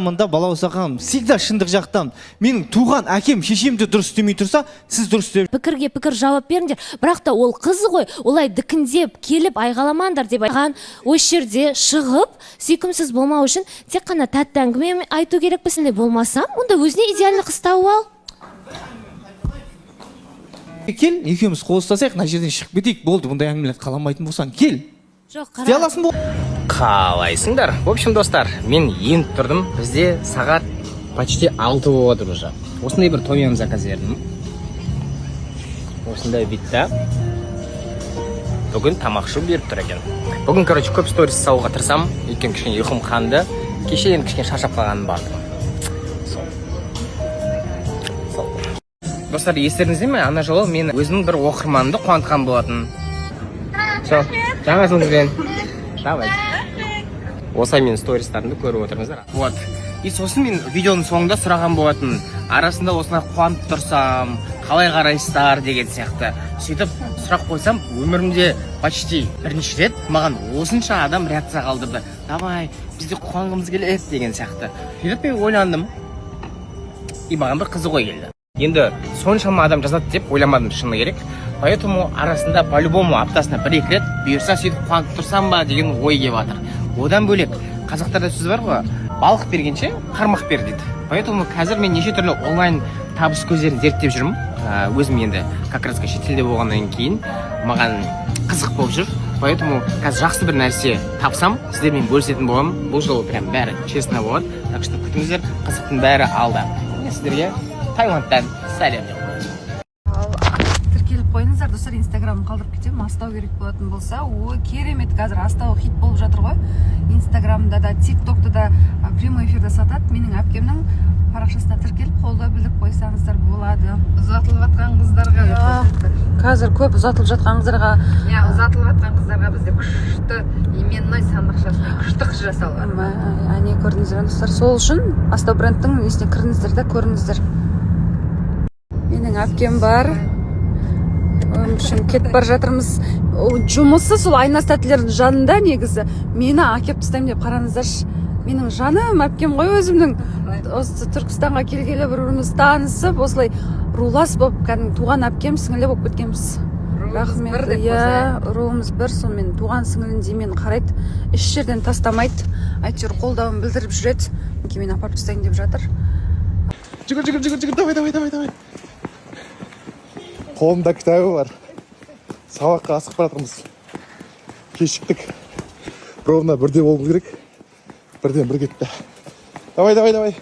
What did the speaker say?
Мында бала болсақам, всегда шындық жақтам. Менің туған әкем, шешемді дұрыс істемей тұрса, сіз дұрыс істеп. Пікірге пікір жауап беріңдер. Бірақ та ол қыз ғой, олай дікіндеп келіп айғаламаңдар деп айтқан. Осы жерде шығып, сүйкімсіз болмау үшін тек қана тәтті әңгіме айту керек пе, сондай болмаса, онда өзіне идеальный қыз тауып ал. Кел, екеуміз қол ұстасайық, мына жерден шығып кетейік. Болды, бұндай әңгімелерді қаламайтын болсаң, кел. Жоқ, Істей аласың бол. Қалайсыңдар? В общем, достар, мен енді тұрдым. Бізде сағат почти 6 болып отыр уже. Осындай бір томиям заказ бердім. Осындай битта. Бүгін тамақшы беріп тұр екен. Бүгін, короче, көп сторис салуға тырысам. Өйткені кішкене ұйқым қанды. Кеше енді кішкене шаршап қалғаным барды. Достар, естеріңізде ме? Ана жолы мен өзімнің бір оқырманымды қуантқан болатын. Жаңа жылыңызбен. Давай. Осылай мен стористарымды көріп отырыңыздар. Вот. И сосын мен видеоның соңында сұраған болатын. Арасында осылай қуанып тұрсам, қалай қарайсыздар деген сияқты. Сөйтіп сұрақ қойсам, өмірімде почти бірінші рет маған осынша адам реакция қалдырды. Давай, бізде қуанғымыз келеді деген сияқты. Сөйтіп мен ойландым. И маған бір қызық ой келді. Енді соншама адам жазады деп ойламадым, шыны керек. Поэтому арасында по-любому аптасына 1-2 рет бұйырса сөйтіп қуанып тұрсам ба деген ой келіп жатыр. Одан бөлек қазақтарда сөз бар ғой, балық бергенше қармақ бер дейді. Поэтому қазір мен неше түрлі онлайн табыс көздерін зерттеп жүрмін. Өзім енді как раз шетелде болғаннан кейін маған қызық болып жүр. Поэтому қазір жақсы бір нәрсе тапсам, сіздермен бөлісетін боламын. Бұл жолы прям бәрі честно болады. Так что күтіңіздер, қызықтың бәрі алда. Мен сіздерге Таиландтан сәлем деп қояйын. Тіркеліп қойыңыздар, достар, инстаграмын қалдырып кетемін. Астау керек болатын болса, ой, керемет, қазір астау хит болып жатыр ғой. Инстаграмда да, тиктокта да прямой эфирде сатады. Менің әпкемнің парақшасына тіркеліп қолдау білдіріп қойсаңыздар болады. Ұзатылып жатқан қыздарға. Қазір көп ұзатылып жатқан қыздарға. Ұзатылып жатқан қыздарға бізде күшті именной сандықшасына күшті қыз жасалған. Әне көрдіңіздер, достар. Сол үшін Астау брендтің несіне кіріңіздер да көріңіздер. Менің әпкем бар. Үшін кетіп бара жатырмыз. Жұмысы сол Айнас тәттілердің жанында негізі. Мені әкеп тастаймын деп қараңыздаршы. Менің жаным әпкем ғой өзімнің. Осы Түркістанға келгелі бір-біріміз танысып, осылай рулас болып, кәдімгі туған әпкем, сіңілі болып кеткенбіз. Рахмет. Руымыз бір, сонымен туған сіңіліндей мені қарайды. Еш жерден тастамайды. Әйтеуір қолдауын білдіріп жүреді. Мен апарып тастайын деп жатыр. Жүгір, давай. Қолымда кітабы бар. Сабаққа асық баратырмыз. Кешіктік. Ровно бірде болу керек. Бірден бір кетті. Давай.